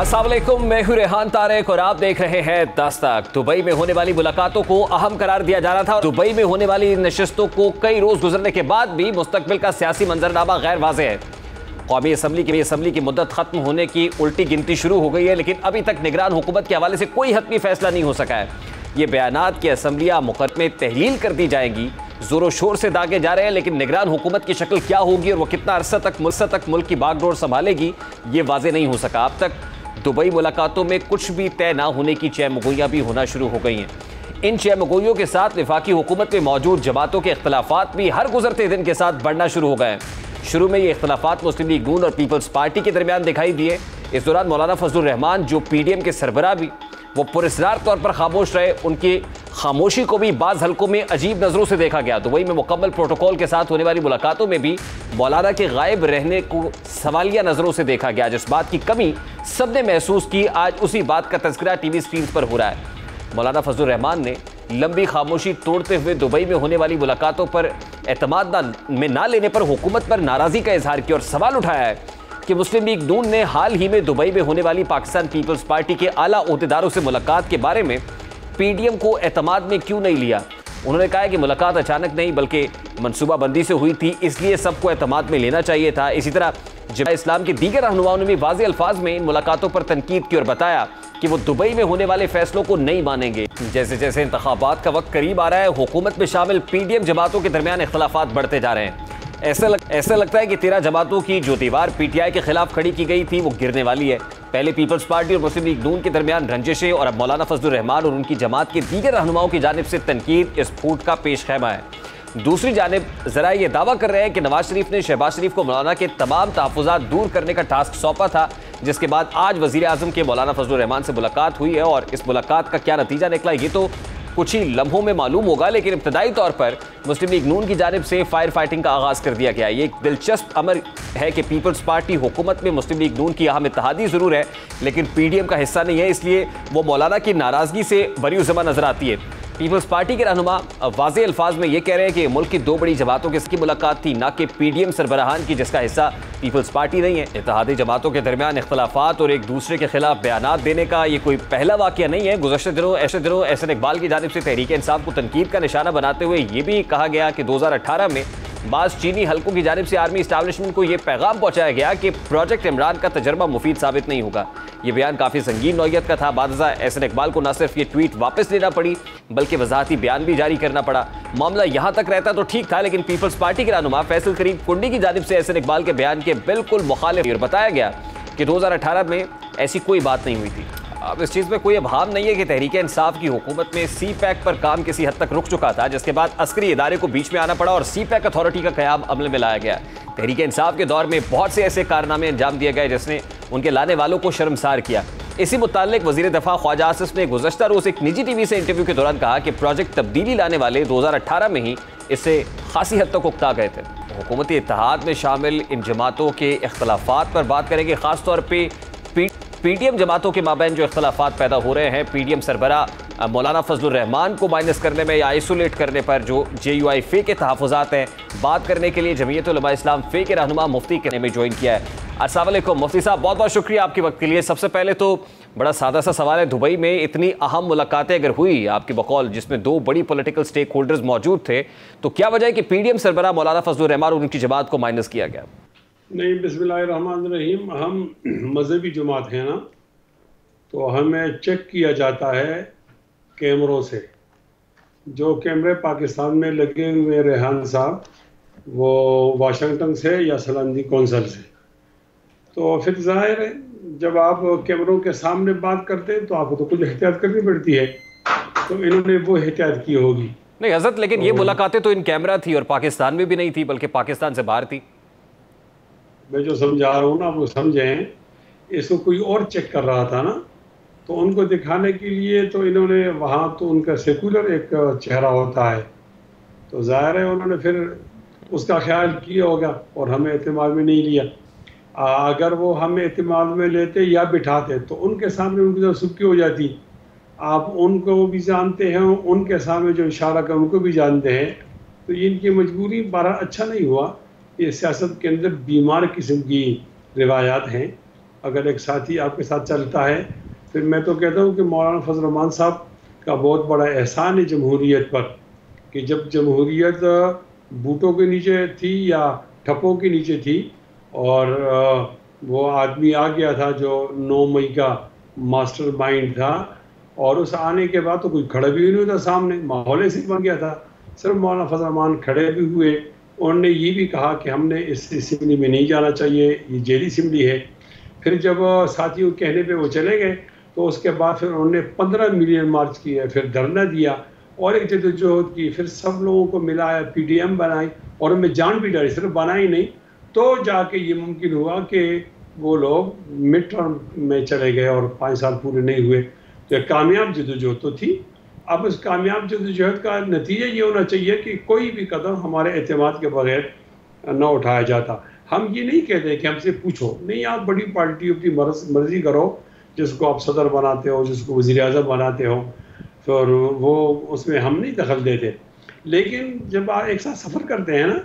अस्सलाम वालेकुम, मैं हूं रेहान तारिक और आप देख रहे हैं दस्तक। दुबई में होने वाली मुलाकातों को अहम करार दिया जा रहा था। दुबई में होने वाली नशिस्तों को कई रोज गुजरने के बाद भी मुस्तकबिल का सियासी मंजरनामा गैर वाज़ेह है। कौमी असम्बली की मुद्दत खत्म होने की उल्टी गिनती शुरू हो गई है, लेकिन अभी तक निगरान हुकूमत के हवाले से कोई हतमी फैसला नहीं हो सका है। ये बयानात की असम्बलियाँ मुकदमे तहलील कर दी जाएंगी, जोरों शोर से दागे जा रहे हैं, लेकिन निगरान हुकूमत की शक्ल क्या होगी और वो कितना अरसा तक मुल्क की बागडोर संभालेगी, ये वाज़ेह नहीं हो सका। अब तक दुबई मुलाकातों में कुछ भी तय ना होने की चहमगोइयाँ भी होना शुरू हो गई हैं। इन चहमगोइयों के साथ वफाकी हुकूमत में मौजूद जमातों के इख्तलाफात भी हर गुजरते दिन के साथ बढ़ना शुरू हो गए हैं। शुरू में ये इख्तलाफात मुस्लिम लीग नून और पीपल्स पार्टी के दरमियान दिखाई दिए। इस दौरान मौलाना फजलुर रहमान, जो PDM के सरबराह भी, वो पुरस्कार तौर पर खामोश रहे। उनकी खामोशी को भी बाज़ हलकों में अजीब नज़रों से देखा गया। दुबई में मुकम्मल प्रोटोकॉल के साथ होने वाली मुलाकातों में भी मौलाना के गायब रहने को सवालिया नज़रों से देखा गया। जिस बात की कमी सबने महसूस की, आज उसी बात का तज़किरा TV स्क्रीन पर हो रहा है। मौलाना फजलुर रहमान ने लंबी खामोशी तोड़ते हुए दुबई में होने वाली मुलाकातों पर एतमाद में ना लेने पर हुकूमत पर नाराज़गी का इजहार किया और सवाल उठाया है कि मुस्लिम लीग नून ने हाल ही में दुबई में होने वाली पाकिस्तान पीपल्स पार्टी के आला ओहदेदारों से मुलाकात के बारे में PDM को एतमाद में क्यों नहीं लिया। उन्होंने कहा कि मुलाकात अचानक नहीं बल्कि मनसूबाबंदी से हुई थी, इसलिए सबको एतमाद में लेना चाहिए था। इसी तरह जमात इस्लाम के दीगर रहनुमाओं ने भी वाज़ेह अल्फाज में इन मुलाकातों पर तनकीद की और बताया कि वो दुबई में होने वाले फैसलों को नहीं मानेंगे। जैसे जैसे इंतखाबात का वक्त करीब आ रहा है, हुकूमत में शामिल PDM जमातों के दरमियान इख्तलाफात बढ़ते जा रहे हैं। ऐसा लगता है कि 13 जमातों की जो दीवार PTI के खिलाफ खड़ी की गई थी वो गिरने वाली है। पहले पीपल्स पार्टी और मुस्लिम लीग नून के दरमियान रंजिशें और अब मौलाना फजलुर रहमान और उनकी जमात के दीगर रहनुमाओं की जानिब से तनकीद इस फूट का पेश खैमा है। दूसरी जानिब ज़रा ये दावा कर रहे हैं कि नवाज शरीफ ने शहबाज शरीफ को मौलाना के तमाम तहफ़्फ़ुज़ात दूर करने का टास्क सौंपा था, जिसके बाद आज वज़ीर आज़म के मौलाना फजलुर रहमान से मुलाकात हुई है। और इस मुलाकात का क्या नतीजा निकला ये तो कुछ ही लम्हों में मालूम होगा, लेकिन इब्तदाई तौर पर मुस्लिम लीग नून की जानिब से फायर फाइटिंग का आगाज़ कर दिया गया। ये एक दिलचस्प अमर है कि पीपल्स पार्टी हुकूमत में मुस्लिम लीग नून की अहम इत्तेहादी ज़रूर है, लेकिन PDM का हिस्सा नहीं है, इसलिए वो मौलाना की नाराज़गी से बरी ज़बान नजर आती है। पीपल्स पार्टी के रहनुमा वाज़ेह अल्फाज में ये कह रहे हैं कि मुल्क की दो बड़ी जमातों की मुलाकात थी, ना कि PDM सरबराहान की, जिसका हिस्सा पीपल्स पार्टी नहीं है। इत्तेहादी जमातों के दरमियान इख्तलाफात और एक दूसरे के खिलाफ बयानात देने का ये कोई पहला वाक़या नहीं है। गुज़श्ते दिनों एहसन इकबाल की जानिब से तहरीक इंसाफ को तनकीद का निशाना बनाते हुए ये भी कहा गया कि 2018 में बाज़ चीनी हल्कों की जानिब से आर्मी इस्टेब्लिशमेंट को यह पैगाम पहुंचाया गया कि प्रोजेक्ट इमरान का तजर्बा मुफीद साबित नहीं होगा। ये बयान काफ़ी संगीन नौयत का था। बादशाह एहसन इकबाल को न सिर्फ ये ट्वीट वापस लेना पड़ी बल्कि वजाहती बयान भी जारी करना पड़ा। मामला यहाँ तक रहता तो ठीक था, लेकिन पीपल्स पार्टी के रहनुमा फैसल करीम कुंडी की जानिब से एहसन इकबाल के बयान के बिल्कुल मुखालिफ और बताया गया कि 2018 में ऐसी कोई बात नहीं हुई थी। अब इस चीज़ में कोई अभाव नहीं है कि तहरीक इंसाफ की हुकूमत में CPAC पर काम किसी हद तक रुक चुका था, जिसके बाद अस्करी इदारे को बीच में आना पड़ा और CPAC अथॉरिटी का क़याम अमल में लाया गया। तहरीक इंसाफ के दौर में बहुत से ऐसे कारनामे अंजाम दिए गए जिसने उनके लाने वालों को शर्मसार किया। इसी मुताल्लिक वज़ीर दफ़ा ख्वाजा आसिफ ने गुज़श्ता रोज़ एक निजी TV से इंटरव्यू के दौरान कहा कि प्रोजेक्ट तब्दीली लाने वाले 2018 में ही इससे खासी हद तक उकता गए थे। हुकूमती इत्तेहाद में शामिल इन जमातों के इख्तलाफात पर बात करेंगे, ख़ास तौर पर PDM जमातों के माबैन जो इख्तलाफात पैदा हो रहे हैं। PDM सरबराह मौलाना फजलुर रहमान को माइनस करने में या आइसोलेट करने पर जो JUI फ़े के तहफ़्फ़ुज़ात हैं, बात करने के लिए जमीयत उलमा इस्लाम फ़े के रहनुमा मुफ्ती के में ज्वाइन किया है। अस्सलाम वालेकुम मुफ्ती साहब, बहुत बहुत शुक्रिया आपके वक्त के लिए। सबसे पहले तो बड़ा सादा सा सवाल है, दुबई में इतनी अहम मुलाकातें अगर हुई आपकी बकौल, जिसमें दो बड़ी पॉलिटिकल स्टेक होल्डर्स मौजूद थे, तो क्या वजह है कि PDM सरबराह मौलाना फजलुर रहमान और उनकी जमात को माइनस किया गया? नहीं, बिस्मिल्लाहिर्रहमानिर्रहीम, हम मजहबी जमात हैं ना, तो हमें चेक किया जाता है कैमरों से। जो कैमरे पाकिस्तान में लगे हुए रेहान साहब, वो वाशिंगटन से या सलांदी कौंसल से, तो फिर जाहिर है जब आप कैमरों के सामने बात करते हैं तो आपको तो कुछ एहतियात करनी पड़ती है, तो इन्होंने वो एहतियात की होगी। नहीं हज़रत, लेकिन तो ये मुलाकातें तो इन कैमरा थी और पाकिस्तान में भी नहीं थी, बल्कि पाकिस्तान से बाहर थी। मैं जो समझा रहा हूँ ना, आप वो समझें, इसको कोई और चेक कर रहा था ना, तो उनको दिखाने के लिए तो इन्होंने वहाँ तो उनका सेकुलर एक चेहरा होता है, तो ज़ाहिर है उन्होंने फिर उसका ख्याल किया होगा और हमें एतमाद में नहीं लिया। अगर वो हमें एतमाद में लेते या बिठाते तो उनके सामने उनकी जो सुबकी हो जाती। आप उनको भी जानते हैं, उनके सामने जो इशारा कर उनको भी जानते हैं, तो इनकी मजबूरी बड़ा अच्छा नहीं हुआ। ये सियासत के अंदर बीमार किस्म की रिवायात हैं अगर एक साथी आपके साथ चलता है, फिर मैं तो कहता हूँ कि मौलाना फजल रहमान साहब का बहुत बड़ा एहसान है जमहूरियत पर, कि जब जमहूरियत बूटों के नीचे थी या ठप्पों के नीचे थी, और वो आदमी आ गया था जो 9 मई का मास्टर माइंड था, और उस आने के बाद तो कोई खड़ा भी नहीं था सामने, माहौल ऐसे बन गया था। सिर्फ मौलाना फजल रहमान खड़े भी हुए, उन्होंने ये भी कहा कि हमने इस असेंबली में नहीं जाना चाहिए, ये जेली असेंबली है। फिर जब साथियों के कहने पे वो चले गए, तो उसके बाद फिर उन्होंने 15 मिलियन मार्च किया, फिर धरना दिया और एक जद्दोजहद की, फिर सब लोगों को मिलाया, PDM बनाई और उनमें जान भी डाली, सिर्फ बनाई नहीं, तो जाके ये मुमकिन हुआ कि वो लोग मिड टर्म में चले गए और 5 साल पूरे नहीं हुए। तो एक कामयाब जद्दोजहद तो थी। अब उस कामयाब जद्दोजहद का नतीजा ये होना चाहिए कि कोई भी कदम हमारे एतमाद के बगैर न उठाया जाता। हम ये नहीं कहते कि हमसे पूछो, नहीं, आप बड़ी पार्टी अपनी मर्जी करो, जिसको आप सदर बनाते हो, जिसको वज़ीर आज़म बनाते हो, फिर वो उसमें हम नहीं दखल देते। लेकिन जब आप एक साथ सफ़र करते हैं ना,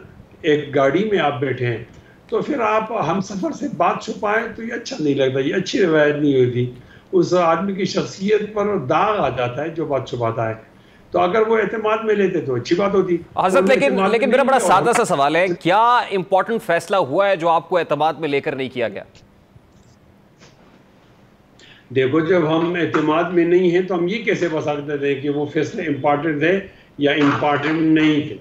एक गाड़ी में आप बैठे हैं, तो फिर आप हम सफ़र से बात छुपाएं तो ये अच्छा नहीं लगता, ये अच्छी रवायत नहीं होती। उस आदमी की शख्सियत पर दाग आ जाता है जो बात छुपाता है। तो अगर वो एतमाद में लेते तो अच्छी बात होती। हज़रत, लेकिन मेरा बड़ा सादा सा सवाल है, क्या इंपॉर्टेंट फैसला हुआ है जो आपको एतमाद में लेकर नहीं किया गया? देखो, जब हम एतमाद में नहीं हैं तो हम ये कैसे बता सकते थे कि वो फैसले इम्पॉर्टेंट थे या इम्पॉर्टेंट नहीं थे?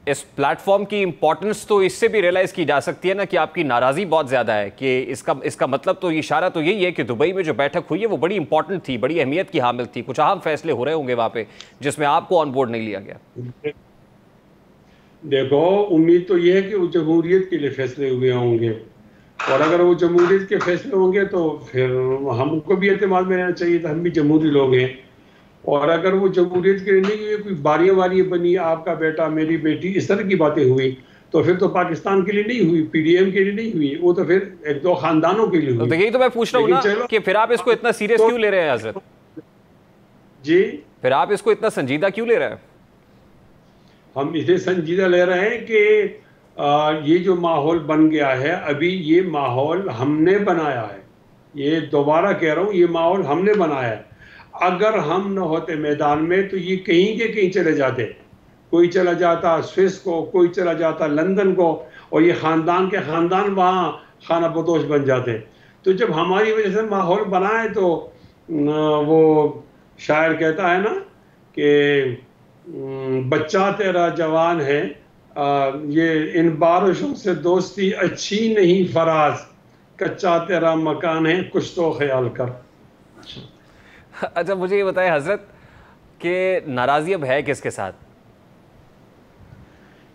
इस प्लेटफॉर्म की इंपॉर्टेंस तो इससे भी रियलाइज की जा सकती है ना कि आपकी नाराजगी बहुत ज्यादा है, कि इसका मतलब तो इशारा तो यही है कि दुबई में जो बैठक हुई है वो बड़ी इंपॉर्टेंट थी, बड़ी अहमियत की हामिल थी, कुछ अहम फैसले हो रहे होंगे वहां पे जिसमें आपको ऑन बोर्ड नहीं लिया गया। देखो, उम्मीद तो ये है कि वो जमहूरियत के लिए फैसले हुए होंगे, और अगर वो जमहूरियत के फैसले होंगे तो फिर हमको भी एतमाद में रहना चाहिए था, हम भी जमहूरी लोग हैं। और अगर वो जमहूरियत के लिए नहीं हुई, कोई बारियां वारियां बनी, आपका बेटा मेरी बेटी, इस तरह की बातें हुई, तो फिर तो पाकिस्तान के लिए नहीं हुई, PDM के लिए नहीं हुई, वो तो फिर एक दो खानदानों के लिए हुई। तो यही तो मैं पूछ रहा हूँ ना कि फिर आप इसको इतना सीरियस क्यों ले रहे हैं हज़रत? जी, फिर आप इसको इतना संजीदा क्यों ले रहे हैं? हम इसे संजीदा ले रहे हैं कि ये जो माहौल बन गया है, अभी ये माहौल हमने बनाया है। ये दोबारा कह रहा हूँ, ये माहौल हमने बनाया है। अगर हम न होते मैदान में तो ये कहीं के कहीं चले जाते, कोई चला जाता स्विस को, कोई चला जाता लंदन को, और ये ख़ानदान के ख़ानदान वहाँ खाना बदोश बन जाते। तो जब हमारी वजह से माहौल बना है, तो वो शायर कहता है ना कि बच्चा तेरा जवान है, ये इन बारिशों से दोस्ती अच्छी नहीं फराज, कच्चा तेरा मकान है, कुछ तो ख्याल कर। अच्छा, मुझे ये बताएं हजरत कि नाराज़गी अब है किसके साथ?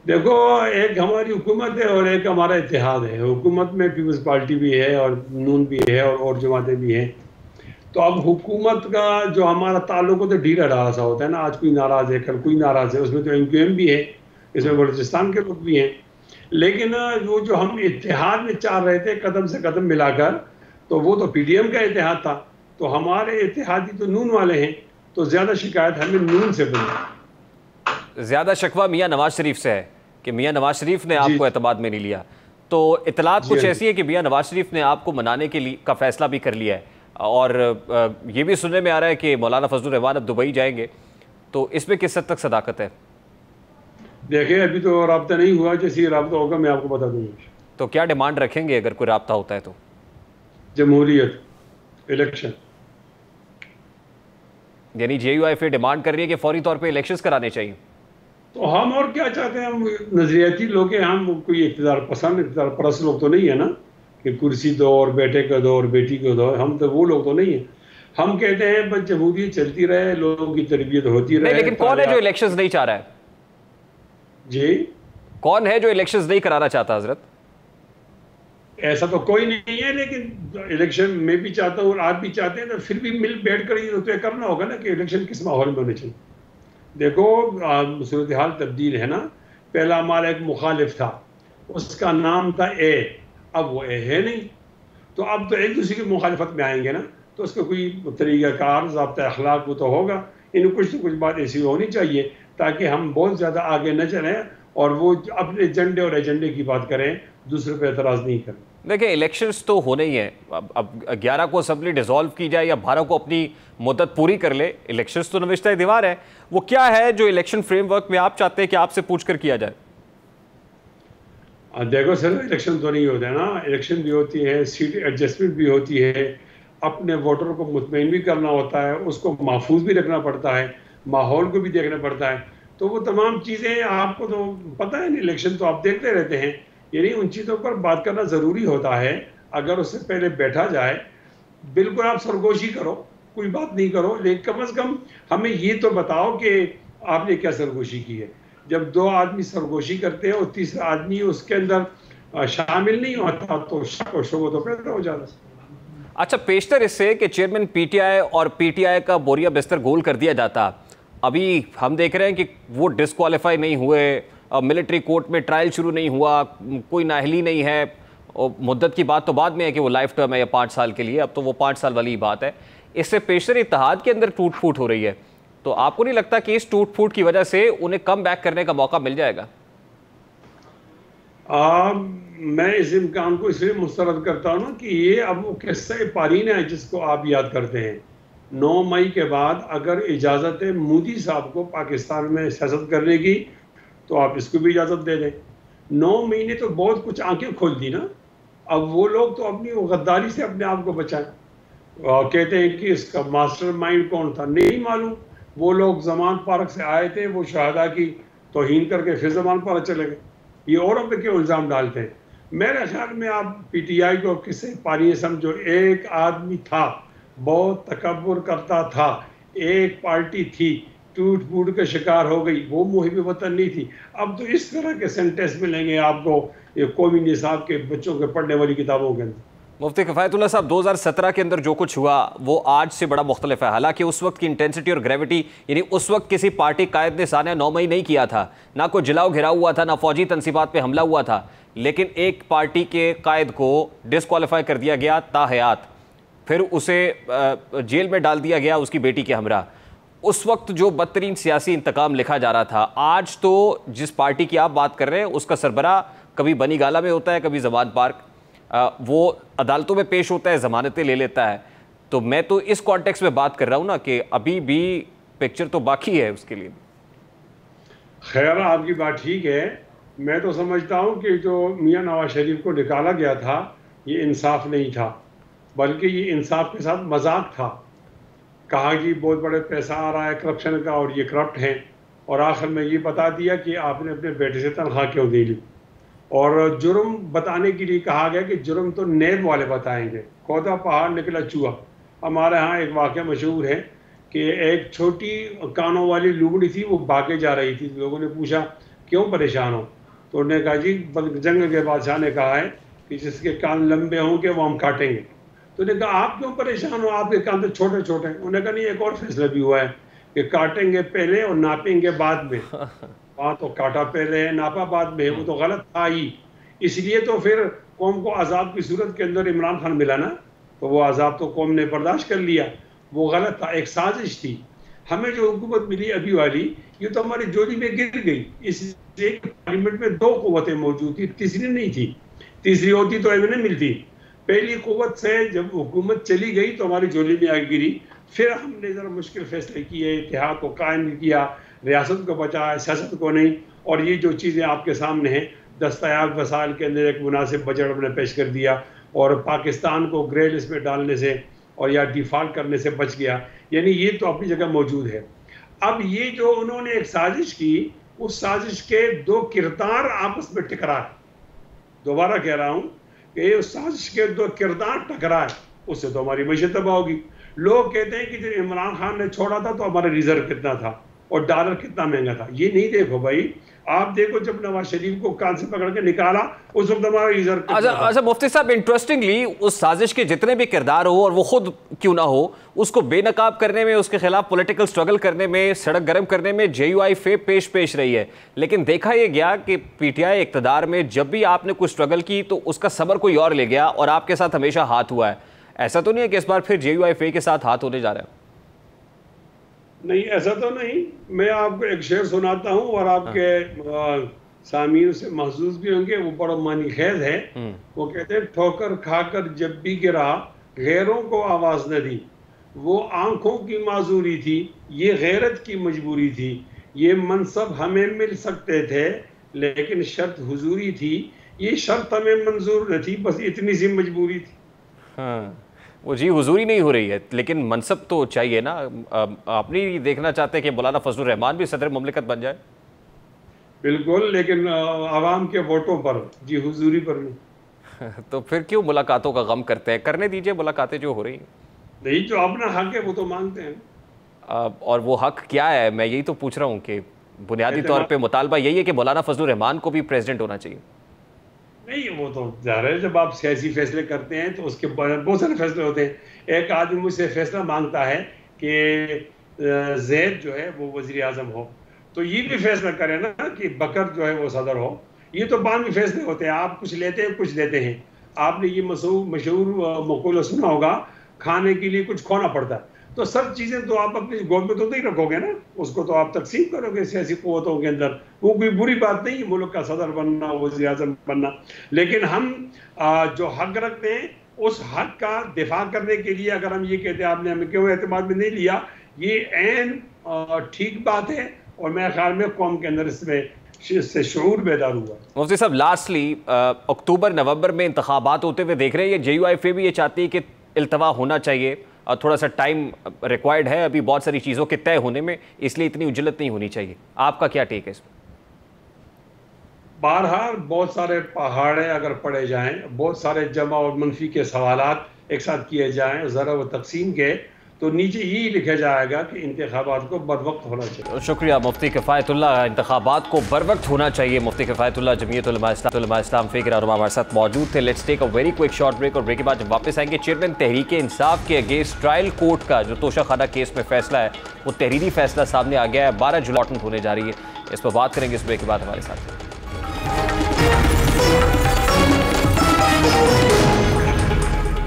देखो, एक हमारी हुकूमत है और एक हमारा इत्तेहाद है। हुकूमत में पीपल्स पार्टी भी है और नून भी है और जमातें भी हैं। तो अब हुकूमत का जो हमारा ताल्लुक होता है ढीला ढाला सा होता है ना, आज कोई नाराज़ है, कल कोई नाराज़ है। उसमें तो MQM भी है, इसमें बलूचिस्तान के लोग भी हैं। लेकिन वो जो हम इत्तेहाद में चाह रहे थे कदम से कदम मिलाकर, तो वो तो PDM का इत्तेहाद था। तो हमारे इत्तेहादी तो नून वाले हैं, तो ज़्यादा शिकायत हमें नून से बनी। ज़्यादा शिकवा मियाँ नवाज शरीफ से है कि मियाँ नवाज शरीफ ने आपको एतमाद में नहीं लिया। तो इतलात कुछ ऐसी है कि मियाँ नवाज शरीफ ने आपको मनाने के लिए का फैसला भी कर लिया है, और ये भी सुनने में आ रहा है कि मौलाना फजल रहमान अब दुबई जाएंगे। तो इसमें किस हद तक सदाकत है? देखिए, अभी तो राब्ता नहीं हुआ, जैसे ही राब्ता होगा मैं आपको बता दूंगा। तो क्या डिमांड रखेंगे अगर कोई राब्ता होता है तो? जमहूरियत, इलेक्शन। यानी JUIF डिमांड कर रही है कि फौरी तौर पे इलेक्शंस कराने चाहिए। तो हम और क्या चाहते हैं? हम नजरियाती लोग हैं, हम कोई इक़्तिदार पसंद, इक़्तिदार परस्त लोग तो नहीं है ना कि कुर्सी दो और बेटे को दो और बेटी को दो। हम तो वो लोग तो नहीं है। हम कहते हैं बस जमहूरियत चलती रहे, लोगों की तरबियत होती रहे। लेकिन कौन है जो इलेक्शंस नहीं चाह रहा है? जी, कौन है जो इलेक्शंस नहीं कराना चाहता हजरत? ऐसा तो कोई नहीं है, लेकिन इलेक्शन मैं भी चाहता हूँ और आप भी चाहते हैं, तो फिर भी मिल बैठ कर ये तय करना होगा ना कि इलेक्शन किस माहौल में होने चाहिए। देखो, सूरत हाल तब्दील है ना। पहला हमारा एक मुखालिफ था, उसका नाम था ए, अब वो ए है नहीं। तो अब तो एक दूसरे की मुखालिफत में आएंगे ना, तो उसका कोई तरीक़ाकार, ज़ाब्ता अखलाक वो तो होगा। इन्हें कुछ न कुछ बात ऐसी होनी चाहिए ताकि हम बहुत ज़्यादा आगे न चलें और वो अपने एजेंडे और एजेंडे की बात करें, दूसरे पे एतराज़ नहीं करें। देखिए, इलेक्शंस तो होने ही हैं। अब 11 को असेंबली डिसॉल्व की जाए या 12 को अपनी मुद्दत पूरी कर ले, इलेक्शंस तो नविश्ता दीवार है। वो क्या है जो इलेक्शन फ्रेमवर्क में आप चाहते हैं कि आपसे पूछकर किया जाए? देखो सर, इलेक्शन तो नहीं होता है ना, इलेक्शन भी होती है, सीट एडजस्टमेंट भी होती है, अपने वोटर को मुतमईन भी करना होता है, उसको महफूज भी रखना पड़ता है, माहौल को भी देखना पड़ता है। तो वो तमाम चीज़ें आपको तो पता है, इलेक्शन तो आप देखते रहते हैं, यानी उन चीज़ों पर बात करना ज़रूरी होता है। अगर उससे पहले बैठा जाए, बिल्कुल आप सरगोशी करो, कोई बात नहीं करो, लेकिन कम से कम हमें ये तो बताओ कि आपने क्या सरगोशी की है। जब दो आदमी सरगोशी करते हैं और तीसरा आदमी उसके अंदर शामिल नहीं होता, तो शक और शुबा तो पैदा हो जाता है। अच्छा, पेशतर इससे कि चेयरमैन पीटीआई और पीटीआई का बोरिया बिस्तर गोल कर दिया जाता। अभी हम देख रहे हैं कि वो डिस्क्वालीफाई नहीं हुए, मिलिट्री कोर्ट में ट्रायल शुरू नहीं हुआ, कोई नाअहली नहीं है। और मुद्दत की बात तो बाद में है कि वो लाइफ टर्म है या 5 साल के लिए, अब तो वो 5 साल वाली बात है। इससे पेशतर इत्तेहाद के अंदर टूट फूट हो रही है। तो आपको नहीं लगता कि इस टूट फूट की वजह से उन्हें कम बैक करने का मौका मिल जाएगा? मैं इस इम्कान को इसलिए मुस्तरद करता हूँ ना कि ये अब वो किस्सा पारीन है जिसको आप याद करते हैं। 9 मई के बाद अगर इजाज़त है मोदी साहब को पाकिस्तान में सियासत करने की, तो आप इसको भी इजाज़त दे दें। 9 महीने तो बहुत कुछ आंखें खोल दी ना। अब वो लोग तो अपनी गद्दारी से अपने आप को बचाएं। कहते हैं कि इसका मास्टरमाइंड कौन था, नहीं मालूम। वो लोग जमान पार्क से आए थे, वो शहादा की तौहीन करके फिर जमान पार्क चले गए। ये औरों पे क्यों इल्ज़ाम डालते हैं? मेरे ख्याल में आप पीटीआई को किससे पानी समझो। एक आदमी था, बहुत तकब्बुर करता था, एक पार्टी थी, टूट फूट के शिकार हो गई, वो मुहिब वतन नहीं थी। अब तो इस तरह के सेंटेंस मिलेंगे आपको ये कौमी निसाब के बच्चों के पढ़ने वाली किताबों के अंदर। मुफ्ती किफ़ायतुल्लाह साहब, 2017 के अंदर जो कुछ हुआ वो आज से बड़ा मुख्तलिफ है। हालांकि उस वक्त की इंटेंसिटी और ग्रेविटी, यानी उस वक्त किसी पार्टी कायद ने सानिया 9 मई नहीं किया था, ना कोई जिलाओ घिराव हुआ था, ना फौजी तनसीबात पे हमला हुआ था, लेकिन एक पार्टी के कायद को डिस्क्वालीफाई कर दिया गया ताहयात, फिर उसे जेल में डाल दिया गया उसकी बेटी के हमरा। उस वक्त जो बदतरीन सियासी इंतकाम लिखा जा रहा था, आज तो जिस पार्टी की आप बात कर रहे हैं उसका सरबराह कभी बनी गाला में होता है, कभी जमान पार्क, वो अदालतों में पेश होता है, ज़मानतें ले लेता है। तो मैं तो इस कॉन्टेक्स्ट में बात कर रहा हूँ ना कि अभी भी पिक्चर तो बाकी है उसके लिए। खैर, आपकी बात ठीक है। मैं तो समझता हूँ कि जो मियाँ नवाज शरीफ को निकाला गया था, ये इंसाफ नहीं था, बल्कि ये इंसाफ के साथ मजाक था। कहा कि बहुत बड़े पैसा आ रहा है करप्शन का और ये करप्ट हैं, और आखिर में ये बता दिया कि आपने अपने बेटे से तनख्वाह क्यों दे ली। और जुर्म बताने के लिए कहा गया कि जुर्म तो नेब वाले बताएंगे, खोदा पहाड़ निकला चूहा। हमारे यहाँ एक वाक़या मशहूर है कि एक छोटी कानों वाली लुगड़ी थी, वो भागे जा रही थी। लोगों ने पूछा क्यों परेशान हो, तो उन्होंने कहा जी जंग के बादशाह ने कहा है कि जिसके कान लंबे होंगे वो हम काटेंगे। तो उन्होंने कहा आप क्यों परेशान हो, आपके कान तो छोटे छोटे हैं। उन्होंने कहा नहीं, एक और फैसला भी हुआ है कि काटेंगे पहले और नापेंगे बाद में। वहाँ तो काटा पहले है, नापा बाद में है, वो तो गलत था ही। इसलिए तो फिर कौम को अजाब की सूरत के अंदर इमरान खान मिला ना, तो वो अजाब तो कौम ने बर्दाश्त कर लिया। वो गलत था, एक साजिश थी। हमें जो हुकूमत मिली अभी वाली, ये तो हमारी जोड़ी में गिर गई। इस पार्लियामेंट में 2 कुव्वतें मौजूद थी, तीसरी नहीं थी। तीसरी होती तो ऐसे नहीं मिलती। पहली कुव्वत से जब हुकूमत चली गई तो हमारी जोड़ी में आगे गिरी। फिर हमने ज़रा मुश्किल फैसले किए, इत्तेहाद को कायम किया, रियासत को बचाया, सियासत को नहीं। और ये जो चीज़ें आपके सामने हैं, दस्तयाब वसाइल के अंदर एक मुनासिब बजट हमने पेश कर दिया और पाकिस्तान को ग्रे लिस्ट में डालने से और या डिफ़ॉल्ट करने से बच गया। यानी ये तो अपनी जगह मौजूद है। अब ये जो उन्होंने एक साजिश की, उस साजिश के 2 किरदार आपस में टकराए। दोबारा कह रहा हूँ कि उस साजिश के 2 किरदार टकराए, उससे तो हमारी मईशत तबाह होगी। लोग कहते हैं कि जब इमरान खान ने छोड़ा था तो हमारा रिजर्व कितना था और डॉलर कितना महंगा था। ये नहीं देखो भाई, आप देखो जब नवाज शरीफ को कान से पकड़ के निकाला उस वक्त हमारा रिजर्व। अच्छा मुफ्ती साहब, इंटरेस्टिंगली उस साजिश के जितने भी किरदार हो और वो खुद क्यों ना हो, उसको बेनकाब करने में, उसके खिलाफ पॉलिटिकल स्ट्रगल करने में, सड़क गर्म करने में JUI पेश रही है। लेकिन देखा यह गया कि PTI इक़्तिदार में जब भी आपने कोई स्ट्रगल की तो उसका सबर कोई और ले गया और आपके साथ हमेशा हाथ हुआ है। ऐसा तो नहीं है कि इस बार फिर JUI के साथ हाथ होने जा रहा है? नहीं, ऐसा तो नहीं। मैं आपको एक शेर सुनाता हूँ और आपके सामीन से महसूस भी होंगे, वो बड़ा मानी खेज है। वो कहते हैं ठोकर खाकर जब भी गिरा गैरों को आवाज न दी, वो आंखों की माजूरी थी, ये गैरत की मजबूरी थी, ये मनसब हमें मिल सकते थे लेकिन शर्त हुजूरी थी, ये शर्त हमें मंजूर न थी, बस इतनी सी मजबूरी थी। हाँ, वो जी हुजूरी नहीं हो रही है लेकिन मनसब तो चाहिए ना। आप नहीं देखना चाहते कि मौलाना फजलुर रहमान भी सदर मुमलिकत बन जाए? बिल्कुल, लेकिन आवाम के वोटों पर, जी हुजूरी पर नहीं। तो फिर क्यों मुलाकातों का गम करते हैं? करने दीजिए मुलाकातें जो हो रही हैं। नहीं, जो अपना हक है वो तो मांगते हैं। और वो हक क्या है, मैं यही तो पूछ रहा हूँ कि बुनियादी तौर पे मुतालबा यही है कि मौलाना फजलुर रहमान को भी प्रेसिडेंट होना चाहिए। नहीं, वो तो ज़ाहिर है, जब आप सियासी फैसले करते हैं तो उसके बहुत सारे फैसले होते हैं। एक आदमी मुझसे फैसला मांगता है कि जैद जो है वो वज़ीर आज़म हो, तो ये भी फैसला करें ना कि बकर जो है वो सदर हो। ये तो बानवी फैसले होते हैं, आप कुछ लेते हैं कुछ देते हैं। आपने ये मशहूर मक़ूला सुना होगा, खाने के लिए कुछ खोना पड़ता है। तो सब चीज़ें तो आप अपनी गोद में तो नहीं रखोगे ना, उसको तो आप तकसीम करोगे सियासी क़ुव्वतों के अंदर। वो कोई बुरी बात नहीं है मुल्क का सदर बनना, वज़ीर आज़म बनना, लेकिन हम जो हक रखते हैं उस हक का दिफा करने के लिए अगर हम ये कहते हैं आपने हमें क्यों एतमाद में नहीं लिया, ये ऐन ठीक बात है। और मेरे ख्याल में कौम के अंदर इससे शऊर बेदार हुआ। मुफ्ती साहब, लास्टली अक्टूबर नवंबर में इंतखाबात होते हुए देख रहे हैं, ये JUIF भी ये चाहती है कि इल्तवा होना चाहिए और थोड़ा सा टाइम रिक्वायर्ड है अभी बहुत सारी चीज़ों के तय होने में, इसलिए इतनी उजलत नहीं होनी चाहिए। आपका क्या टेक है इसमें? बहरहाल बहुत सारे पहाड़े अगर पड़े जाएं, बहुत सारे जमा और मनफी के सवालात एक साथ किए जाएं, ज़रा वो तकसीम के, तो नीचे यही लिखा जाएगा कि इंतखाबात को बर वक्त होना चाहिए। शुक्रिया मुफ्ती किफ़ायतुल्लाह। इंतखाबात को बर वक्त होना चाहिए। मुफ्ती किफ़ायतुल्लाह जमीयत उलमा इस्लाम फ़िक्र और हमारे साथ मौजूद थे। Let's take a very quick short break और ब्रेक के बाद जब वापस आएंगे, चेयरमैन तहरीक इंसाफ के अगेंस्ट ट्रायल कोर्ट का जो तोशाखाना केस में फैसला है वो तहरीरी फैसला सामने आ गया है। 12 जुलाई होने जा रही है, इस पर बात करेंगे इस ब्रेक के बाद हमारे साथ।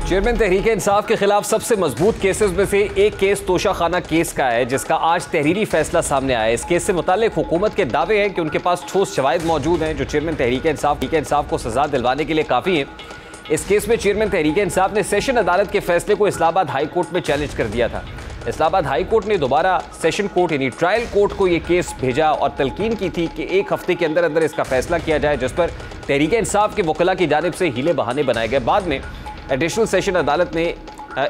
चेयरमैन तहरीक इंसाफ के खिलाफ सबसे मजबूत केसेस में से एक केस तोशाखाना केस का है, जिसका आज तहरीरी फैसला सामने आया है। इस केस से मुताल्लिक हुकूमत के दावे हैं कि उनके पास ठोस शवाहिद मौजूद हैं जो चेयरमैन तहरीक इंसाफ को सजा दिलवाने के लिए काफ़ी हैं। इस केस में चेयरमैन तहरीक इंसाफ ने सेशन अदालत के फैसले को इस्लामाबाद हाई कोर्ट में चैलेंज कर दिया था। इस्लामाबाद हाई कोर्ट ने दोबारा सेशन कोर्ट यानी ट्रायल कोर्ट को ये केस भेजा और तलकीन की थी कि 1 हफ्ते के अंदर अंदर इसका फैसला किया जाए, जिस पर तहरीक इंसाफ के वकला की जानिब से हीले बहाने बनाए गए। बाद में एडिशनल सेशन अदालत ने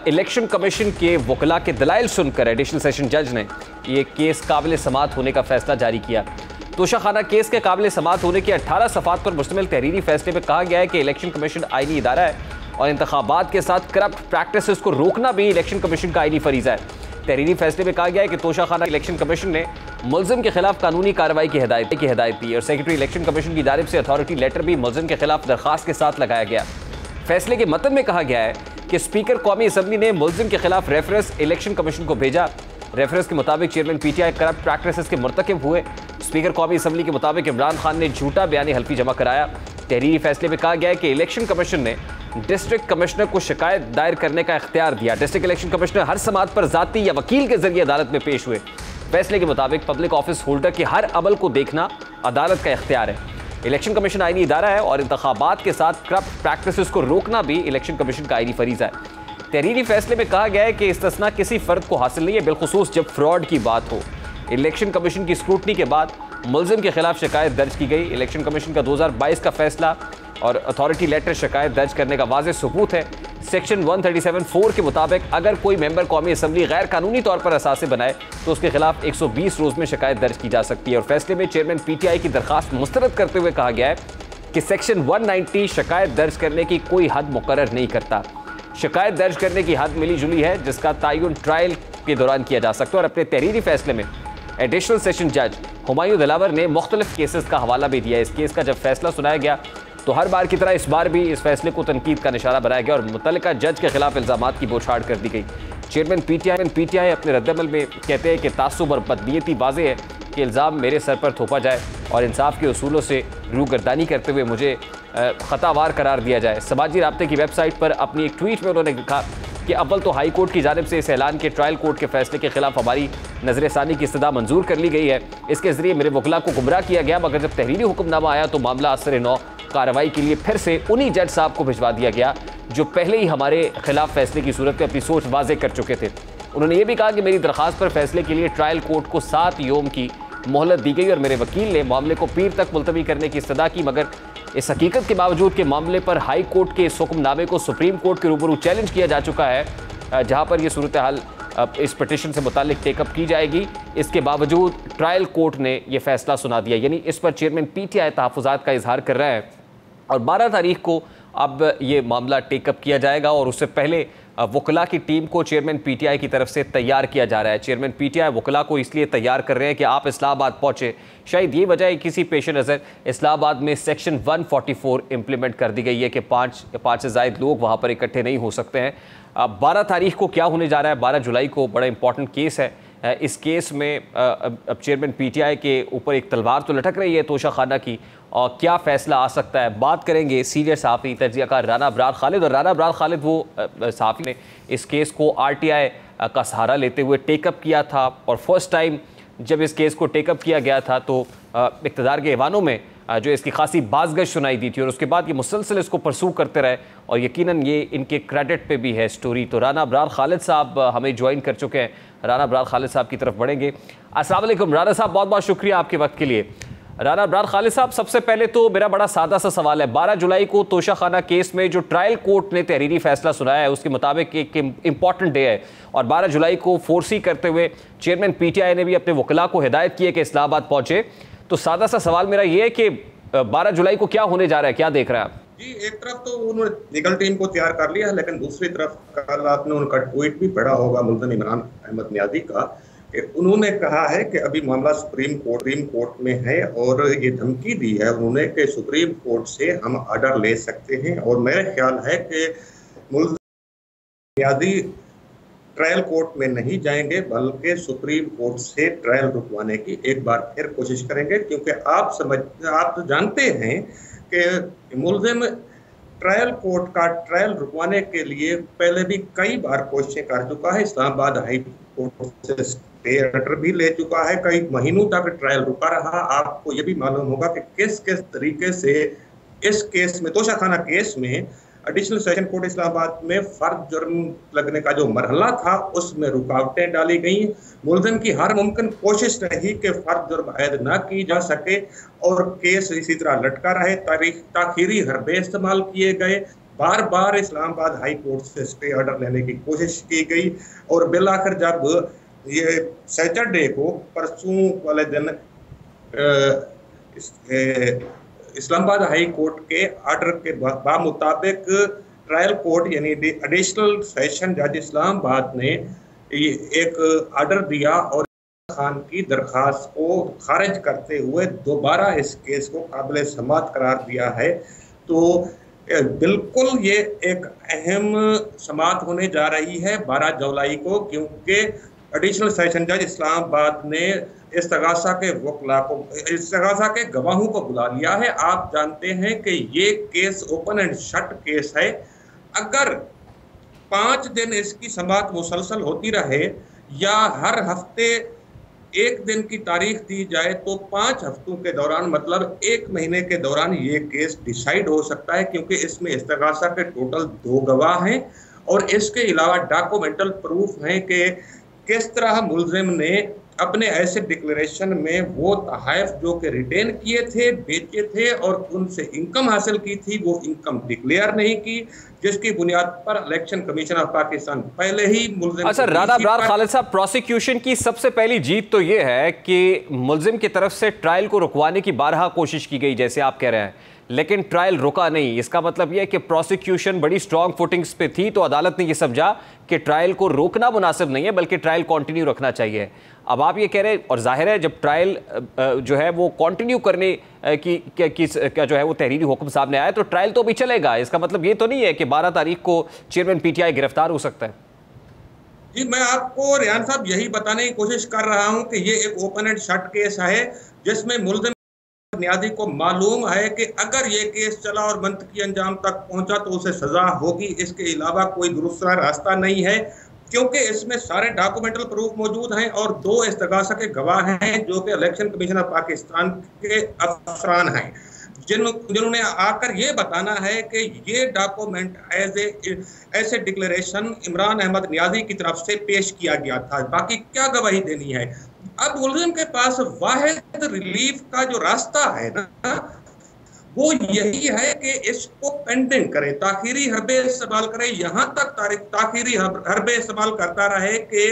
इलेक्शन कमीशन के वकला के दलाइल सुनकर एडिशनल सेशन जज ने ये केस काबिल समात होने का फैसला जारी किया। तोशाखाना केस के काबिल समात होने के 18 सफ़ात पर मुश्तमिल तहरीरी फैसले में कहा गया है कि इलेक्शन कमीशन आईनी इदारा है और इंतखाबात के साथ करप्ट प्रैक्टिसेस को रोकना भी इलेक्शन कमीशन का आईनी फरीज़ा है। तहरीरी फैसले में कहा गया है कि तोशाखाना इलेक्शन कमीशन ने मुल्ज़िम के खिलाफ कानूनी कार्रवाई की हिदायत दी और सेक्रेटरी इलेक्शन कमीशन की जानिब से अथॉरिटी लेटर भी मुल्ज़िम के खिलाफ दरख्वास्त के साथ लगाया गया। फैसले के मतन में कहा गया है कि स्पीकर कौमी असम्बली ने मुल्ज़िम के खिलाफ रेफरेंस इलेक्शन कमीशन को भेजा। रेफरेंस के मुताबिक चेयरमैन PTI करप्ट प्रैक्टिसेस के मुर्तकिब हुए। स्पीकर कौमी असम्बली के मुताबिक इमरान खान ने झूठा बयानी हल्फी जमा कराया। तहरीरी फैसले में कहा गया है कि इलेक्शन कमीशन ने डिस्ट्रिक्ट कमिश्नर को शिकायत दायर करने का इख्तियार दिया। डिस्ट्रिक्ट इलेक्शन कमिश्नर हर समात पर जाती या वकील के जरिए अदालत में पेश हुए। फैसले के मुताबिक पब्लिक ऑफिस होल्डर के हर अमल को देखना अदालत का इख्तियार है। इलेक्शन कमीशन आईनी इदारा है और इंतखाबात के साथ करप्ट प्रैक्टिसेस को रोकना भी इलेक्शन कमीशन का आईनी फरीज़ा है। तहरीरी फैसले में कहा गया है कि इस्तिस्ना किसी फ़र्द को हासिल नहीं है, बिलखुसूस जब फ्रॉड की बात हो। इलेक्शन कमीशन की स्क्रूटनी के बाद मुल्ज़िम के खिलाफ शिकायत दर्ज की गई। इलेक्शन कमीशन का 2022 का फैसला और अथॉरिटी लेटर शिकायत दर्ज करने का वाज़ेह सबूत है। सेक्शन 137(4) के मुताबिक अगर कोई मेंबर कौमी असम्बली गैर कानूनी तौर पर असासे बनाए तो उसके खिलाफ 120 रोज़ में शिकायत दर्ज की जा सकती है। और फैसले में चेयरमैन PTI की दरख्वास्त मुस्तरद करते हुए कहा गया है कि सेक्शन 190 शिकायत दर्ज करने की कोई हद मुकर्रर नहीं करता। शिकायत दर्ज करने की हद मिली जुली है जिसका तयन ट्रायल के दौरान किया जा सकता है। और अपने तहरीरी फैसले में एडिशनल सेशन जज हुमायूं दिलावर ने मुख्तलिफ केसेस का हवाला भी दिया। इस केस का जब फैसला सुनाया गया तो हर बार की तरह इस बार भी इस फैसले को तनकीद का निशाना बनाया गया और मुतल्लिका जज के खिलाफ इल्ज़ामात की बौछार कर दी गई। चेयरमैन PTI अपने रद्दअमल में कहते हैं कि तासुब और बदनीयती वाज़ेह है कि इल्ज़ाम मेरे सर पर थोपा जाए और इंसाफ के उसूलों से रूगर्दानी करते हुए मुझे ख़तावार करार दिया जाए। समाजी राब्ते की वेबसाइट पर अपनी एक ट्वीट में उन्होंने लिखा कि अव्वल तो हाई कोर्ट की जानिब से इस ऐलान के ट्रायल कोर्ट के फैसले के खिलाफ हमारी नजरसानी की इस्तदा मंजूर कर ली गई है। इसके जरिए मेरे वकला को गुमराह किया गया, मगर जब तहरीरी हुक्मनामा आया तो मामला असर नौ कार्रवाई के लिए फिर से उन्हीं जज साहब को भिजवा दिया गया जो पहले ही हमारे खिलाफ फैसले की सूरत में अपनी सोच वाजे कर चुके थे। उन्होंने ये भी कहा कि मेरी दरख्वास्त पर फैसले के लिए ट्रायल कोर्ट को 7 योम की मोहलत दी गई और मेरे वकील ने मामले को पीर तक मुलतवी करने की इस्तदा की, मगर इस हकीकत के बावजूद कि मामले पर हाई कोर्ट के इस हुक्मनामे को सुप्रीम कोर्ट के रूबरू चैलेंज किया जा चुका है, जहां पर यह सूरत हाल इस पिटिशन से मुतालिक टेकअप की जाएगी, इसके बावजूद ट्रायल कोर्ट ने यह फैसला सुना दिया। यानी इस पर चेयरमैन PTI तहफ़्फ़ुज़ात का इजहार कर रहा है और 12 तारीख को अब ये मामला टेकअप किया जाएगा और उससे पहले वकला की टीम को चेयरमैन PTI की तरफ से तैयार किया जा रहा है। चेयरमैन PTI वकला को इसलिए तैयार कर रहे हैं कि आप इस्लामाबाद पहुँचे, शायद ये वजह है किसी पेश नज़र इस्लामाबाद में सेक्शन 144 इम्प्लीमेंट कर दी गई है कि 5 से ज़ायद लोग वहाँ पर इकट्ठे नहीं हो सकते हैं। अब 12 तारीख को क्या होने जा रहा है, 12 जुलाई को बड़ा इंपॉर्टेंट केस है। इस केस में अब चेयरमैन PTI के ऊपर एक तलवार तो लटक रही है तोशा खाना की, और क्या फ़ैसला आ सकता है, बात करेंगे सीनियर सहाफ़ी तज्ज़ियाकार राना अबरार खालिद। और राना अबरार खालिद वो सहाफ़ी ने इस केस को RTI का सहारा लेते हुए टेकअप किया था और फर्स्ट टाइम जब इस केस को टेकअप किया गया था तो इक़्तिदार के ऐवानों में जो इसकी खासी बाज़गश सुनाई दी थी और उसके बाद ये मुसलसल इसको परसू करते रहे और यकीनन ये इनके क्रेडिट पे भी है स्टोरी। तो राना अबरार खालिद साहब हमें ज्वाइन कर चुके हैं। राना अबरार खालिद साहब की तरफ बढ़ेंगे। अस्सलाम वालेकुम राना साहब, बहुत बहुत शुक्रिया आपके वक्त के लिए। राना अबरार खालिद साहब, सबसे पहले तो मेरा बड़ा सादा सा सवाल है, 12 जुलाई को तोशा खाना केस में जो ट्रायल कोर्ट ने तहरीरी फैसला सुनाया है उसके मुताबिक एक इम्पॉर्टेंट डे है और 12 जुलाई को फोर्सी करते हुए चेयरमैन PTI ने भी अपने वकला को हिदायत की है कि इस्लामाबाद पहुंचे। तो सादा सा सवाल मेरा ये है कि 12 जुलाई को क्या होने जा रहा है, क्या देख रहे हैं आप? जी, एक तरफ तो उन्होंने लीगल टीम को तैयार कर लिया है, लेकिन दूसरी तरफ कल आपने उनका ट्वीट भी पढ़ा होगा मुल्ज़िम इमरान अहमद नियाज़ी का, कि उन्होंने कहा है कि अभी मामला सुप्रीम कोर्ट में है और ये धमकी दी है उन्होंने कि सुप्रीम कोर्ट से हम ऑर्डर ले सकते हैं। और मेरा ख्याल है कि मुल्ज़िम नियाज़ी ट्रायल कोर्ट में नहीं जाएंगे बल्कि सुप्रीम कोर्ट से ट्रायल रुकवाने की एक बार फिर कोशिश करेंगे, क्योंकि आप तो जानते हैं कि मुल्ज़िम ट्रायल कोर्ट का ट्रायल रुकवाने के लिए पहले भी कई बार कोशिशें कर चुका है। इस्लामाबाद हाई कोर्ट से स्टे ऑर्डर भी ले चुका है, कई महीनों तक ट्रायल रुका रहा। आपको ये भी मालूम होगा कि किस किस तरीके से इस केस में, तोशा खाना केस में, एडिशनल सेशन कोर्ट इस्लामाबाद में फर्द जुर्म लगने का जो मरहला था उसमें रुकावटें डाली गई। मुल्ज़िम की हर मुमकिन कोशिश रही कि फर्द जुर्म आयद ना की जा सके और केस इसी तरह लटका रहे। ताखीरी हरबे इस्तेमाल किए गए, बार बार इस्लामाबाद हाई कोर्ट से स्टे ऑर्डर लेने की कोशिश की गई और बिल आखिर जब ये सैटरडे को परसों वाले दिन इस्लामाबाद हाई कोर्ट के ऑर्डर के मुताबिक ट्रायल कोर्ट यानी एडिशनल सेशन जज इस्लामाबाद ने एक ऑर्डर दिया और खान की दरखास्त को खारिज करते हुए दोबारा इस केस को काबिल समाअत करार दिया है। तो बिल्कुल ये एक अहम समाअत होने जा रही है 12 जुलाई को, क्योंकि एडिशनल सेशन जज इस्लामाबाद ने इस्तगासा के वकला को, इस्तगासा के गवाहों को बुला लिया है। आप जानते हैं कि ये case open and shut case है। अगर 5 दिन इसकी समाअत मुसलसल होती रहे या हर हफ्ते 1 दिन की तारीख दी जाए तो 5 हफ्तों के दौरान, मतलब 1 महीने के दौरान ये केस डिसाइड हो सकता है, क्योंकि इसमें इस्तगासा के टोटल 2 गवाह हैं और इसके अलावा डॉक्यूमेंटल प्रूफ हैं कि किस तरह मुल्ज़िम ने अपने ऐसे डिक्लेरेशन में वो तहाइफ जो कि रिटेन किए थे, बेचे थे और उनसे इनकम हासिल की थी, वो इनकम डिक्लेयर नहीं की, जिसकी बुनियाद पर इलेक्शन कमीशन ऑफ पाकिस्तान पहले ही मुल्ज़िम। अच्छा राना अबरार खालिद साहब, प्रोसिक्यूशन की सबसे पहली जीत तो ये है कि मुल्ज़िम की तरफ से ट्रायल को रुकवाने की बारहा कोशिश की गई जैसे आप कह रहे हैं, लेकिन ट्रायल रुका नहीं। इसका मतलब यह है कि प्रोसिक्यूशन बड़ी स्ट्रॉन्ग फुटिंग्स पे थी, तो अदालत ने यह समझा कि ट्रायल को रोकना मुनासिब नहीं है बल्कि ट्रायल कंटिन्यू रखना चाहिए। अब आप ये कह रहे हैं, और जाहिर है जब ट्रायल जो है वो कंटिन्यू करने की जो है वो तहरीरी हुक्म सामने आया तो ट्रायल तो भी चलेगा। इसका मतलब ये तो नहीं है कि 12 तारीख को चेयरमैन PTI गिरफ्तार हो सकता है। जी, मैं आपको रियान साहब यही बताने की कोशिश कर रहा हूँ कि ये एक ओपन एंड शट केस है जिसमें मुल्ज़िम नियाज़ी को मालूम है कि अगर ये केस चला और मंतकी अंजाम तक पहुंचा तो उसे सजा होगी, इसके अलावा कोई दूसरा रास्ता नहीं है, क्योंकि इसमें सारे डॉक्यूमेंटल प्रूफ मौजूद हैं और 2 इस्तगासा के गवाह हैं जो कि इलेक्शन कमीशन ऑफ पाकिस्तान के अफसरान हैं, जिन्होंने आकर ये बताना है कि ये डॉक्यूमेंट ऐसे डिक्लेरेशन इमरान अहमद नियाज़ी की तरफ से पेश किया गया था, बाकी क्या गवाही देनी है। अब मुल्ज़िम के पास वाहिद रिलीफ का जो रास्ता है ना, वो यही है कि इसको पेंडिंग करे, ताखीरी हरबे इस्तेमाल करे, यहाँ तक ताखीरी हरबे इस्तेमाल करता रहे कि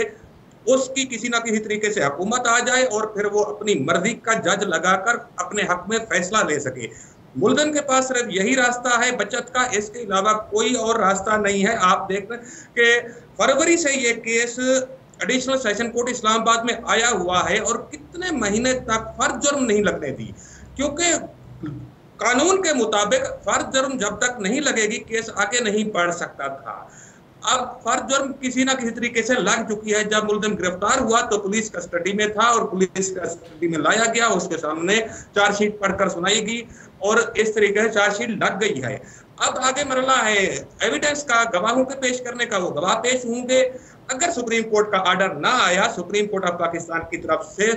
उसकी किसी ना किसी तरीके से हुकूमत आ जाए और फिर वो अपनी मर्जी का जज लगाकर अपने हक में फैसला ले सके। मुल्ज़िम के पास सिर्फ यही रास्ता है बचत का, इसके अलावा कोई और रास्ता नहीं है। आप देख रहे हैं कि फरवरी से ये case additional session court Islamabad में आया हुआ है और कितने महीने तक फर्ज जुर्म नहीं लगने दी, क्योंकि कानून के मुताबिक फर्ज जुर्म जब तक नहीं लगेगी केस आगे नहीं बढ़ सकता था। अब फर्ज जुर्म किसी ना किसी तरीके से लग चुकी है। जब मुल्ज़िम गिरफ्तार हुआ तो पुलिस कस्टडी में था और पुलिस कस्टडी में लाया गया, उसके सामने चार्जशीट पढ़कर सुनाई गई और इस तरीके से चार्जशीट लग गई है। अब आगे मरला है एविडेंस का, गवाहों के पेश करने का, वो गवाह पेश होंगे। अगर सुप्रीम कोर्ट का ऑर्डर ना आया, सुप्रीम कोर्ट ऑफ पाकिस्तान की तरफ से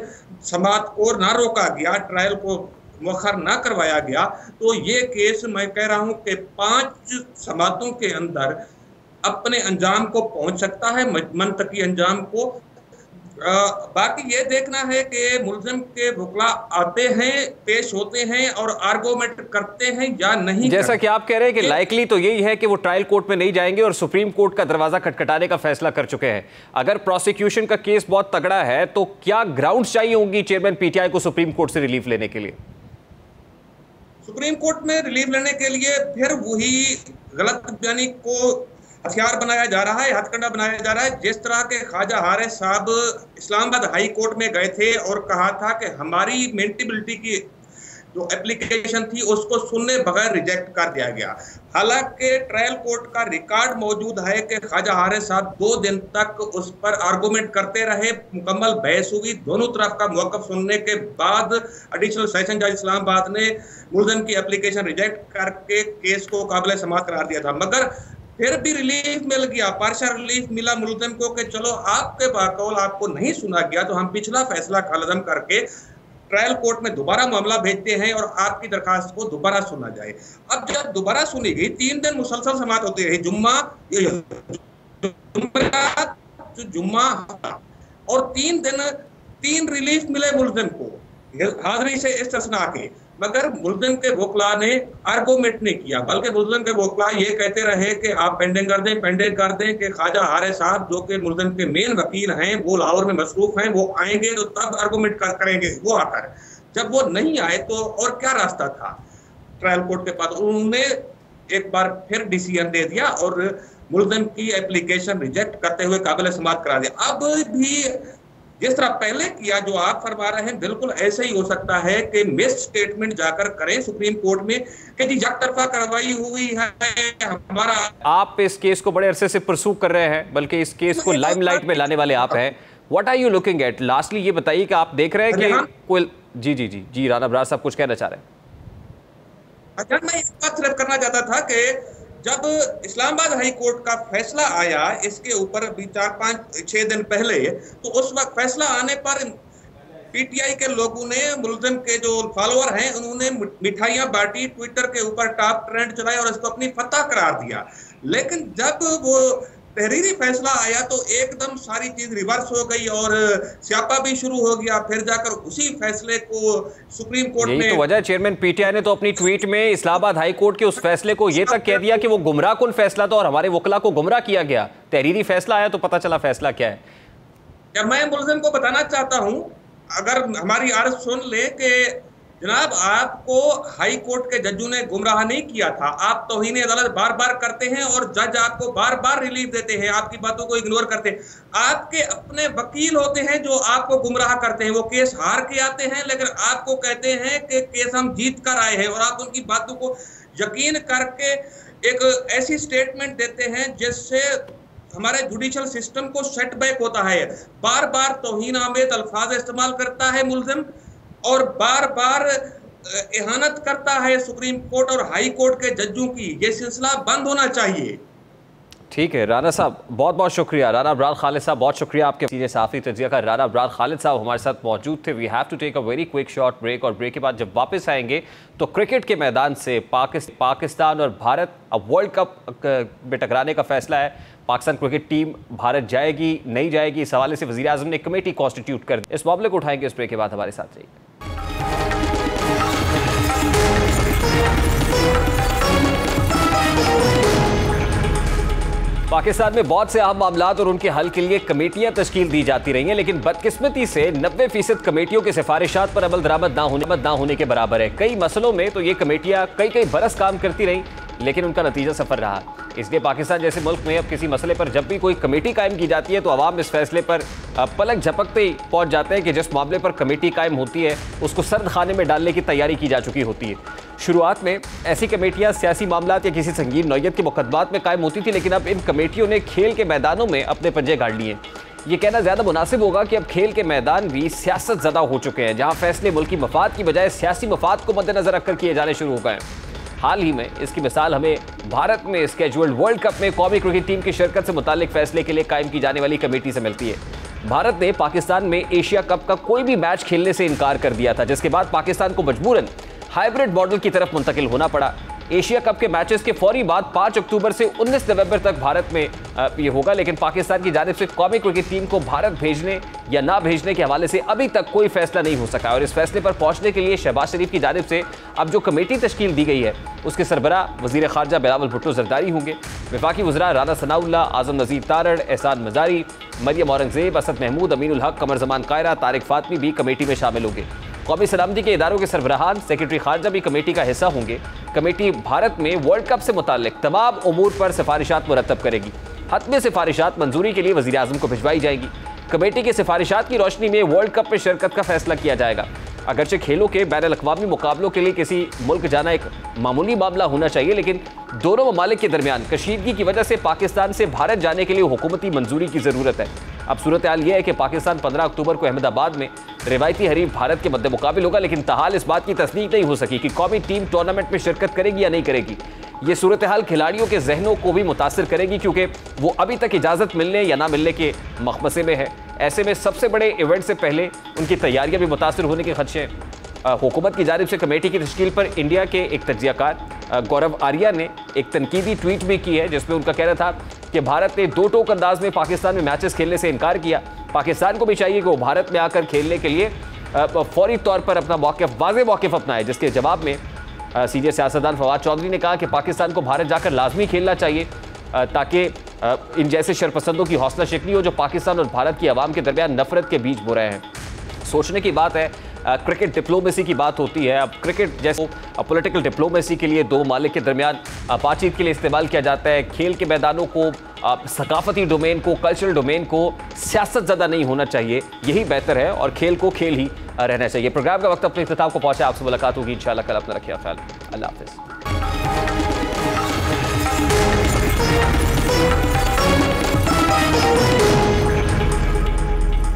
समाअत को ना रोका गया, ट्रायल को मुअख्खर ना करवाया गया, तो ये केस मैं कह रहा हूं कि 5 समाअतों के अंदर अपने अंजाम को पहुंच सकता है, मंतकी अंजाम को। बाकी ये देखना है कि मुल्ज़िम के वकील आते हैं, पेश होते हैं और आर्गूमेंट करते हैं या नहीं। जैसा कि आप कह रहे हैं कि लाइकली तो यही है कि वो ट्रायल कोर्ट में नहीं जाएंगे और सुप्रीम कोर्ट का दरवाजा खटखटाने का फैसला कर चुके हैं। अगर प्रोसिक्यूशन का केस बहुत तगड़ा है तो क्या ग्राउंड्स चाहिए होंगी चेयरमैन पीटीआई को सुप्रीम कोर्ट से रिलीफ लेने के लिए? सुप्रीम कोर्ट में रिलीफ लेने के लिए फिर वही गलत बयानी को हथियार बनाया जा रहा है, हथकंडा बनाया जा रहा है। जिस तरह के ख्वाजा हारिस साहब इस्लामाबाद हाई कोर्ट में गए थे और कहा था कि हमारी मेंटेबिलिटी की जो एप्लीकेशन थी उसको सुनने बगैर रिजेक्ट कर दिया गया। हालांकि ट्रायल कोर्ट का रिकॉर्ड मौजूद है कि ख्वाजा हारिस साहब 2 दिन तक उस पर आर्गूमेंट करते रहे, मुकम्मल बहस हुई। दोनों तरफ का मौक़िफ़ सुनने के बाद एडिशनल सेशन जज इस्लामाबाद ने मुल्ज़िम की एप्लीकेशन रिजेक्ट करके केस को काबिल समाअत करार दिया था, मगर फिर भी रिलीफ मिल गया, पार्शियल रिलीफ मिला मुल्ज़िम को कि चलो आपके बाकौल आपको नहीं सुना गया तो हम पिछला फैसला कालअदम करके ट्रायल कोर्ट में दोबारा मामला भेजते हैं और आपकी दरखास्त को दोबारा सुना जाए। अब जब दोबारा सुनी गई, 3 दिन मुसलसल समाअत होती रही, जुम्मा और 3 दिन 3 रिलीफ मिले मुल्ज़िम को हाजिरी से इस्तिस्ना के, मगर मुल्ज़िम के वकील ने आर्गूमेंट नहीं किया, बल्कि मुल्ज़िम के वकील ये कहते रहे कि आप पेंडिंग कर दें कि ख्वाजा हारिस साहब जो कि मुल्ज़िम के मेन वकील हैं, वो लाहौर में मसरूफ हैं, वो आएंगे तो तब आर्गूमेंट करेंगे। वो आकर जब वो नहीं आए तो और क्या रास्ता था ट्रायल कोर्ट के पास? उन्होंने एक बार फिर डिसीजन दे दिया और मुल्ज़िम की एप्लीकेशन रिजेक्ट करते हुए काबिल समाअत करा दिया। अब भी जिस तरह पहले किया जो आप फरमा रहे हैं, बिल्कुल ऐसे ही हो सकता है कि मिस स्टेटमेंट जाकर करें सुप्रीम कोर्ट में कि जी यकतरफा कार्रवाई हुई है हमारा। आप इस केस को बड़े अरसे से परसू कर रहे हैं, बल्कि इस केस को लाइमलाइट में लाने वाले आप हैं। What are you looking at? Lastly ये बताइए कि आप देख रहे हैं कि कोई जी राना बराज साहब कुछ कहना चाह रहे हैं? अच्छा, मैं इस बात सिर्फ करना चाहता था कि जब इस्लामाबाद हाई कोर्ट का फैसला आया इसके ऊपर अभी 4-5-6 दिन पहले, तो उस वक्त फैसला आने पर पीटीआई के लोगों ने, मुल्ज़िम के जो फॉलोअर हैं, उन्होंने मिठाइयाँ बांटी, ट्विटर के ऊपर टॉप ट्रेंड चलाए और इसको अपनी फतह करार दिया। लेकिन जब वो तहरीरी फैसला आया तो एकदम सारी चीज रिवर्स हो गई और स्यापा भी शुरू हो गया। फिर जाकर उसी फैसले को सुप्रीम कोर्ट में, तो वजह चेयरमैन पीटीआई ने तो अपनी ट्वीट में इस्लामाबाद हाई कोर्ट के उस फैसले को ये तक कह दिया कि वो गुमराह कुन फैसला था और हमारे वकला को गुमराह किया गया। तहरीरी फैसला आया तो पता चला फैसला क्या है। क्या मैं मुल्ज़िम को बताना चाहता हूँ, अगर हमारी अर्ज सुन ले कि जनाब आपको हाई कोर्ट के जजों ने गुमराह नहीं किया था, आप तौहीन अदालत बार बार करते हैं और जज आपको बार बार रिलीफ देते हैं, आपकी बातों को इग्नोर करते हैं। आपके अपने वकील होते हैं जो आपको गुमराह करते हैं, वो केस हार के आते हैं लेकिन आपको कहते हैं कि केस हम जीत कर आए हैं और आप उनकी बातों को यकीन करके एक ऐसी स्टेटमेंट देते हैं जिससे हमारे जुडिशल सिस्टम को सेटबैक होता है। बार बार तौहीन आमेज अल्फाज इस्तेमाल करता है मुल्ज़िम और बार बार इहानत करता है सुप्रीम कोर्ट और हाई कोर्ट के जजों की, ये सिलसिला बंद होना चाहिए। ठीक है राना साहब, बहुत बहुत शुक्रिया। राना अबरार खालिद साहब, बहुत शुक्रिया आपके सीधे साफी तजिया का। राना अबरार खालिद साहब हमारे साथ मौजूद थे। We have to take a very quick short break, और ब्रेक के बाद जब वापस आएंगे तो क्रिकेट के मैदान से पाकिस्तान और भारत अब वर्ल्ड कप में टकराने का फैसला है। पाकिस्तान क्रिकेट टीम भारत जाएगी नहीं जाएगी, इस हवाले से वज़ीर आज़म ने कमेटी कॉन्स्टिट्यूट कर दी। इस मामले को उठाएंगे इस ब्रेक के बाद। हमारे साथ रहिए। पाकिस्तान में बहुत से अहम मामलात और उनके हल के लिए कमेटियां तश्कील दी जाती रही हैं, लेकिन बदकिस्मती से 90% कमेटियों के सिफारिशात पर अमल दरामद ना होने के बराबर है। कई मसलों में तो ये कमेटियां कई बरस काम करती रहीं, लेकिन उनका नतीजा सफर रहा। इसलिए पाकिस्तान जैसे मुल्क में अब किसी मसले पर जब भी कोई कमेटी कायम की जाती है तो अवाम इस फैसले पर पलक झपकते ही पहुंच जाते हैं कि जिस मामले पर कमेटी कायम होती है उसको सर्द खाने में डालने की तैयारी की जा चुकी होती है। शुरुआत में ऐसी कमेटियां सियासी मामलात या किसी संगीन नौयत के मुकदमात में कायम होती थी, लेकिन अब इन कमेटियों ने खेल के मैदानों में अपने पंजे गाड़ लिए। ये कहना ज़्यादा मुनासिब होगा कि अब खेल के मैदान भी सियासत ज़दा हो चुके हैं, जहाँ फैसले मुल्की मफाद की बजाय सियासी मफाद को मद्देनजर रखकर किए जाने शुरू हो गए हैं। हाल ही में इसकी मिसाल हमें भारत में स्केजुअल्ड वर्ल्ड कप में कौमी क्रिकेट टीम की शिरकत से मुतालिक फैसले के लिए कायम की जाने वाली कमेटी से मिलती है। भारत ने पाकिस्तान में एशिया कप का कोई भी मैच खेलने से इनकार कर दिया था, जिसके बाद पाकिस्तान को मजबूरन हाइब्रिड मॉडल की तरफ मुंतकिल होना पड़ा। एशिया कप के मैचेस के फौरी बाद 5 अक्टूबर से 19 नवंबर तक भारत में ये होगा, लेकिन पाकिस्तान की जानिब से कौमी क्रिकेट टीम को भारत भेजने या ना भेजने के हवाले से अभी तक कोई फैसला नहीं हो सका। और इस फैसले पर पहुंचने के लिए शहबाज शरीफ की जानिब से अब जो कमेटी तश्कील दी गई है उसके सरबराह वज़ीर ख़ारजा बिलावल भुट्टो ज़रदारी होंगे। वफाकी वज़रा राना सनाउल्लाह, आज़म नज़ीर तारड़, एहसान मज़ारी, मरियम औरंगज़ेब, असद महमूद, अमीनुल हक, कमर ज़मान कायरा, तारिक फातमी भी कमेटी में शामिल होंगे। कौमी सलामती के इदारों के सरबराहान, सेक्रेटरी खारजा भी कमेटी का हिस्सा होंगे। कमेटी भारत में वर्ल्ड कप से मुताल्लिक तमाम उमूर पर सिफारिशात मुरतब करेगी। हतमी सिफारिशात मंजूरी के लिए वज़ीर आज़म को भिजवाई जाएगी। कमेटी की सिफारिशात की रोशनी में वर्ल्ड कप में शिरकत का फैसला किया जाएगा। अगरचे खेलों के बैनुल-अक़वामी मुकाबलों के लिए किसी मुल्क जाना एक मामूली मामला होना चाहिए, लेकिन दोनों ममालिक के दरमियान कशीदगी की वजह से पाकिस्तान से भारत जाने के लिए हुकूमती मंजूरी की ज़रूरत है। अब सूरत हाल यह है कि पाकिस्तान 15 अक्टूबर को अहमदाबाद में रिवायती हरीफ भारत के मद्दे मुकाबिल होगा, लेकिन ताहाल इस बात की तस्दीक नहीं हो सकी कि कौमी टीम टूर्नामेंट में शिरकत करेगी या नहीं करेगी। ये सूरत हाल खिलाड़ियों के जहनों को भी मुतासर करेगी, क्योंकि वो अभी तक इजाज़त मिलने या ना मिलने के मखमसे में है। ऐसे में सबसे बड़े इवेंट से पहले उनकी तैयारियां भी मुतासर होने के खदशे हैं। हुकूमत की जानिब से कमेटी की तश्कील पर इंडिया के एक तज्जियाकार गौरव आर्या ने एक तनकीदी ट्वीट भी की है, जिसमें उनका कहना था कि भारत ने दो टोक अंदाज में पाकिस्तान में मैचेस खेलने से इनकार किया। पाकिस्तान को भी चाहिए कि वो भारत में आकर खेलने के लिए फौरी तौर पर अपना वाज़ेह मौक़िफ़ अपनाए। जिसके जवाब में सीनियर सियासतदान फवाद चौधरी ने कहा कि पाकिस्तान को भारत जाकर लाजमी खेलना चाहिए, ताकि इन जैसे शरपसंदों की हौसला शिकनी हो जो पाकिस्तान और भारत की आवाम के दरमियान नफरत के बीज बो रहे हैं। सोचने की बात है, क्रिकेट डिप्लोमेसी की बात होती है। अब क्रिकेट जैसे पॉलिटिकल डिप्लोमेसी के लिए दो मालिक के दरमियान बातचीत के लिए इस्तेमाल किया जाता है। खेल के मैदानों को, सकाफती डोमेन को, कल्चरल डोमेन को सियासत ज़्यादा नहीं होना चाहिए, यही बेहतर है, और खेल को खेल ही रहना चाहिए। प्रोग्राम का वक्त अपने इख्तिताम को पहुंचा। आपसे मुलाकात होगी इंशाल्लाह कल। अपना रखिए ख्याल। अल्लाह हाफ़िज़।